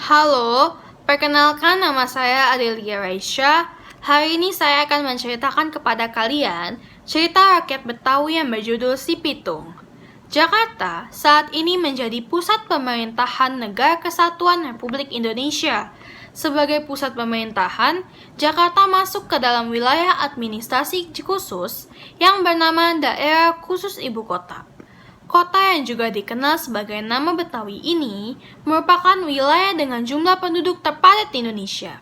Halo, perkenalkan nama saya Adelia Raisya. Hari ini saya akan menceritakan kepada kalian cerita rakyat Betawi yang berjudul Si Pitung. Jakarta saat ini menjadi pusat pemerintahan Negara Kesatuan Republik Indonesia. Sebagai pusat pemerintahan, Jakarta masuk ke dalam wilayah administrasi khusus yang bernama Daerah Khusus Ibu Kota. Kota yang juga dikenal sebagai nama Betawi ini merupakan wilayah dengan jumlah penduduk terpadat di Indonesia.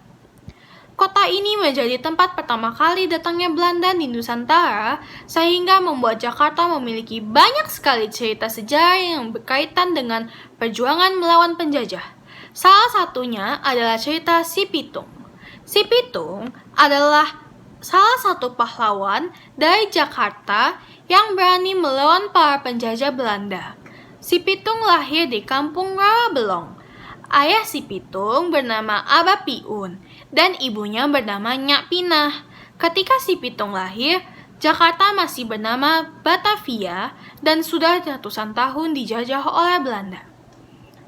Kota ini menjadi tempat pertama kali datangnya Belanda di Nusantara, sehingga membuat Jakarta memiliki banyak sekali cerita sejarah yang berkaitan dengan perjuangan melawan penjajah. Salah satunya adalah cerita Si Pitung. Si Pitung adalah salah satu pahlawan dari Jakarta yang berani melawan para penjajah Belanda. Si Pitung lahir di kampung Rawabelong. Ayah Si Pitung bernama Aba Piun dan ibunya bernama Nyak Pinah. Ketika Si Pitung lahir, Jakarta masih bernama Batavia dan sudah ratusan tahun dijajah oleh Belanda.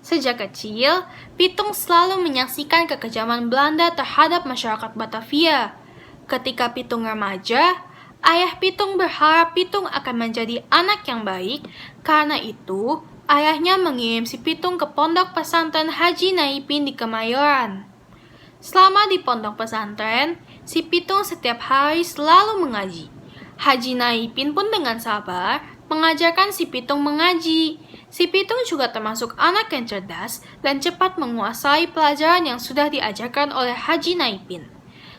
Sejak kecil, Pitung selalu menyaksikan kekejaman Belanda terhadap masyarakat Batavia. Ketika Pitung remaja, ayah Pitung berharap Pitung akan menjadi anak yang baik. Karena itu, ayahnya mengirim Si Pitung ke pondok pesantren Haji Naipin di Kemayoran. Selama di pondok pesantren, Si Pitung setiap hari selalu mengaji. Haji Naipin pun dengan sabar mengajarkan Si Pitung mengaji. Si Pitung juga termasuk anak yang cerdas dan cepat menguasai pelajaran yang sudah diajarkan oleh Haji Naipin.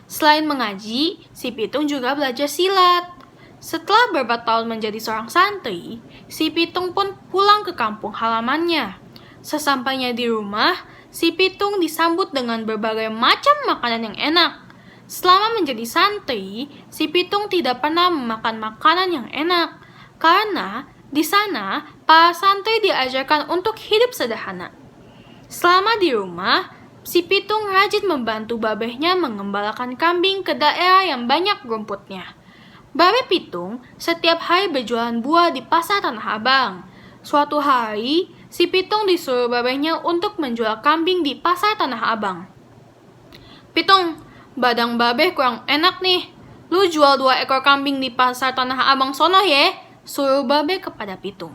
Selain mengaji, Si Pitung juga belajar silat. Setelah beberapa tahun menjadi seorang santri, Si Pitung pun pulang ke kampung halamannya. Sesampainya di rumah, Si Pitung disambut dengan berbagai macam makanan yang enak. Selama menjadi santri, Si Pitung tidak pernah memakan makanan yang enak, karena di sana para santri diajarkan untuk hidup sederhana. Selama di rumah, Si Pitung rajin membantu babehnya mengembalakan kambing ke daerah yang banyak rumputnya. Babe Pitung setiap hari berjualan buah di pasar Tanah Abang. Suatu hari, Si Pitung disuruh babehnya untuk menjual kambing di pasar Tanah Abang. "Pitung, badang babeh kurang enak nih. Lu jual 2 ekor kambing di pasar Tanah Abang sono ye," suruh babe kepada Pitung.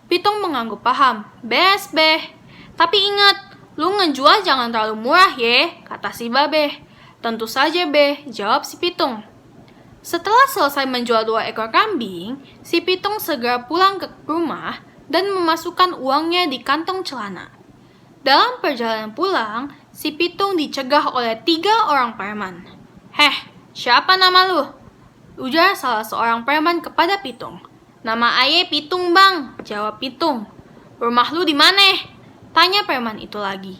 Pitung mengangguk paham. "Beres, beh. Tapi ingat, lu ngejual jangan terlalu murah ye," kata si babe. "Tentu saja, beh," jawab Si Pitung. Setelah selesai menjual 2 ekor kambing, Si Pitung segera pulang ke rumah dan memasukkan uangnya di kantong celana. Dalam perjalanan pulang, Si Pitung dicegah oleh 3 orang preman. "Heh, siapa nama lu?" ujar salah seorang preman kepada Pitung. "Nama aye Pitung, bang," jawab Pitung. "Rumah lu di mana?" tanya preman itu lagi.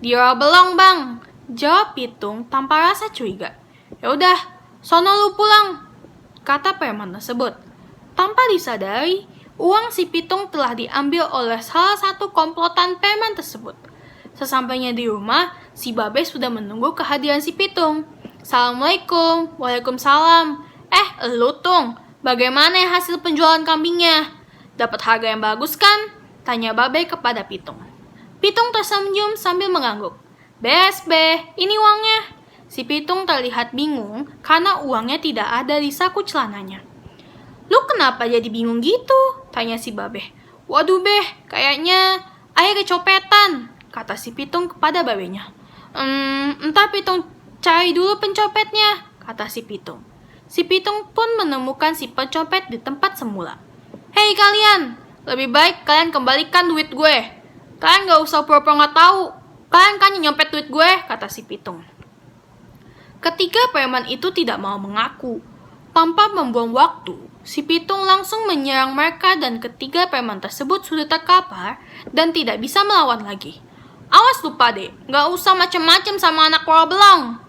"Di Rawabelong, bang," jawab Pitung tanpa rasa curiga. "Yaudah, sono lu pulang," kata preman tersebut. Tanpa disadari, uang Si Pitung telah diambil oleh salah satu komplotan preman tersebut. Sesampainya di rumah, si babe sudah menunggu kehadiran Si Pitung. "Assalamualaikum." "Waalaikumsalam." Lu Tung, bagaimana hasil penjualan kambingnya? Dapat harga yang bagus kan?" tanya babe kepada Pitung. Pitung tersenyum sambil mengangguk. "Beres, beh, ini uangnya." Si Pitung terlihat bingung karena uangnya tidak ada di saku celananya. "Lu kenapa jadi bingung gitu?" tanya si babe. "Waduh, beh, kayaknya ayah kecopetan," kata si Pitung kepada babenya. Entar Pitung cari dulu pencopetnya," kata si Pitung. Si Pitung pun menemukan si pencopet di tempat semula. "Hei kalian, lebih baik kalian kembalikan duit gue. Kalian gak usah pura-pura gak tahu. Kalian kan yang nyopet duit gue," kata si Pitung. Ketiga preman itu tidak mau mengaku. Tanpa membuang waktu, Si Pitung langsung menyerang mereka dan ketiga preman tersebut sudah terkapar dan tidak bisa melawan lagi. "Awas lu pade, gak usah macem-macem sama anak Rawabelong."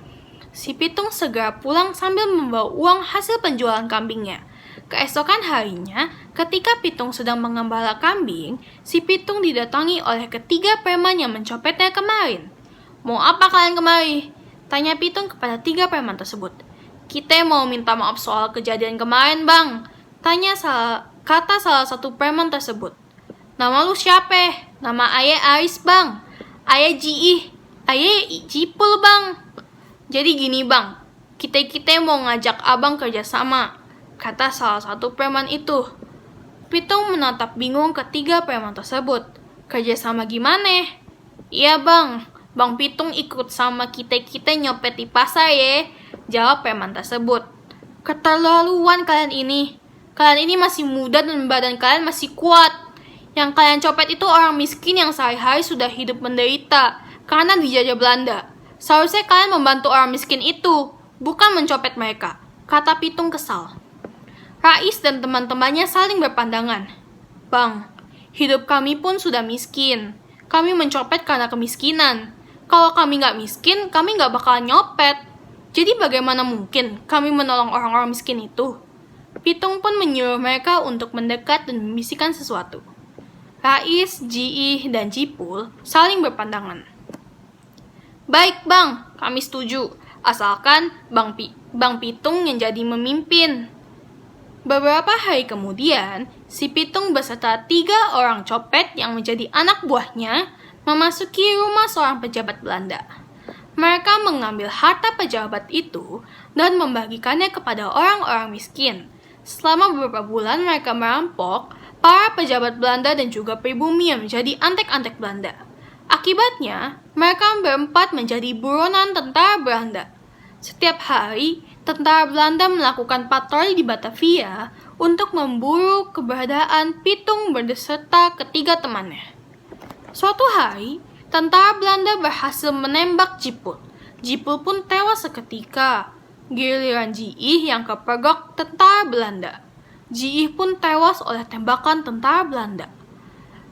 Si Pitung segera pulang sambil membawa uang hasil penjualan kambingnya. Keesokan harinya, ketika Pitung sedang mengembala kambing, Si Pitung didatangi oleh ketiga preman yang mencopetnya kemarin. "Mau apa kalian kemari?" tanya Pitung kepada 3 preman tersebut. "Kita mau minta maaf soal kejadian kemarin, bang," kata salah satu preman tersebut. "Nama lu siapa?" "Nama ayah Aris, bang." "Ayah Jiih." Aye, Cipul bang. Jadi gini bang, kita mau ngajak abang kerjasama, kata salah satu preman itu. Pitung menatap bingung ketiga preman tersebut. Kerjasama gimana? Iya bang, Bang Pitung ikut sama kita nyopet di pasar ya, jawab preman tersebut. Keterlaluan kalian ini. Kalian ini masih muda dan badan kalian masih kuat. Yang kalian copet itu orang miskin yang sehari-hari sudah hidup menderita karena dijajah Belanda. Seharusnya kalian membantu orang miskin itu, bukan mencopet mereka, kata Pitung kesal. Rais dan teman-temannya saling berpandangan. Bang, hidup kami pun sudah miskin. Kami mencopet karena kemiskinan. Kalau kami nggak miskin, kami nggak bakalan nyopet. Jadi bagaimana mungkin kami menolong orang-orang miskin itu? Pitung pun menyuruh mereka untuk mendekat dan membisikkan sesuatu. Rais, Jiih, dan Cipul saling berpandangan. Baik bang, kami setuju. Asalkan Bang Pitung yang jadi memimpin. Beberapa hari kemudian, si Pitung beserta 3 orang copet yang menjadi anak buahnya memasuki rumah seorang pejabat Belanda. Mereka mengambil harta pejabat itu dan membagikannya kepada orang-orang miskin. Selama beberapa bulan mereka merampok para pejabat Belanda dan juga pribumi yang menjadi antek-antek Belanda. Akibatnya, mereka berempat menjadi buronan tentara Belanda. Setiap hari, tentara Belanda melakukan patroli di Batavia untuk memburu keberadaan Pitung beserta ketiga temannya. Suatu hari, tentara Belanda berhasil menembak Cipul. Cipul pun tewas seketika. Giliran Jiih yang kepergok tentara Belanda. Jiih pun tewas oleh tembakan tentara Belanda.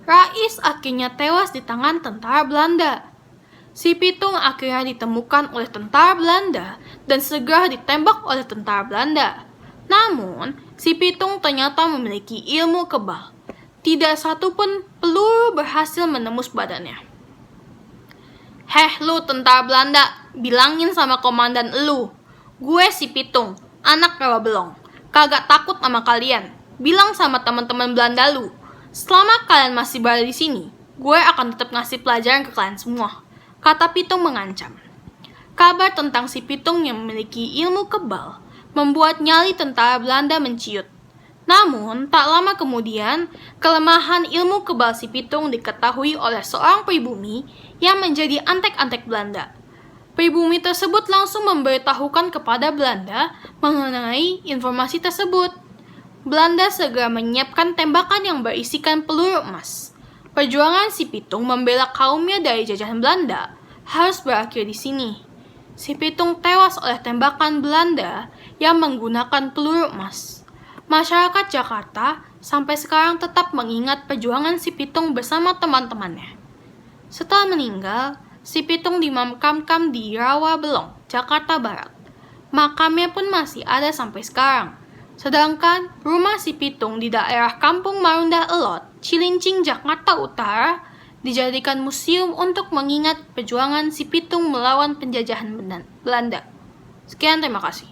Rais akhirnya tewas di tangan tentara Belanda. Si Pitung akhirnya ditemukan oleh tentara Belanda dan segera ditembak oleh tentara Belanda. Namun, si Pitung ternyata memiliki ilmu kebal. Tidak satu pun peluru berhasil menembus badannya. Heh lu tentara Belanda, bilangin sama komandan lu. Gue si Pitung, anak rawa belong. Kagak takut sama kalian. Bilang sama teman-teman Belanda lu. Selama kalian masih berada di sini, gue akan tetap ngasih pelajaran ke kalian semua, kata Pitung mengancam. Kabar tentang si Pitung yang memiliki ilmu kebal membuat nyali tentara Belanda menciut. Namun, tak lama kemudian, kelemahan ilmu kebal si Pitung diketahui oleh seorang pribumi yang menjadi antek-antek Belanda. Pribumi tersebut langsung memberitahukan kepada Belanda mengenai informasi tersebut. Belanda segera menyiapkan tembakan yang berisikan peluru emas. Perjuangan si Pitung membela kaumnya dari jajahan Belanda harus berakhir di sini. Si Pitung tewas oleh tembakan Belanda yang menggunakan peluru emas. Masyarakat Jakarta sampai sekarang tetap mengingat perjuangan si Pitung bersama teman-temannya. Setelah meninggal, si Pitung dimakamkan di Rawabelong, Jakarta Barat. Makamnya pun masih ada sampai sekarang. Sedangkan rumah si Pitung di daerah Kampung Marunda Elot, Cilincing, Jakarta Utara, dijadikan museum untuk mengingat perjuangan si Pitung melawan penjajahan Belanda. Sekian, terima kasih.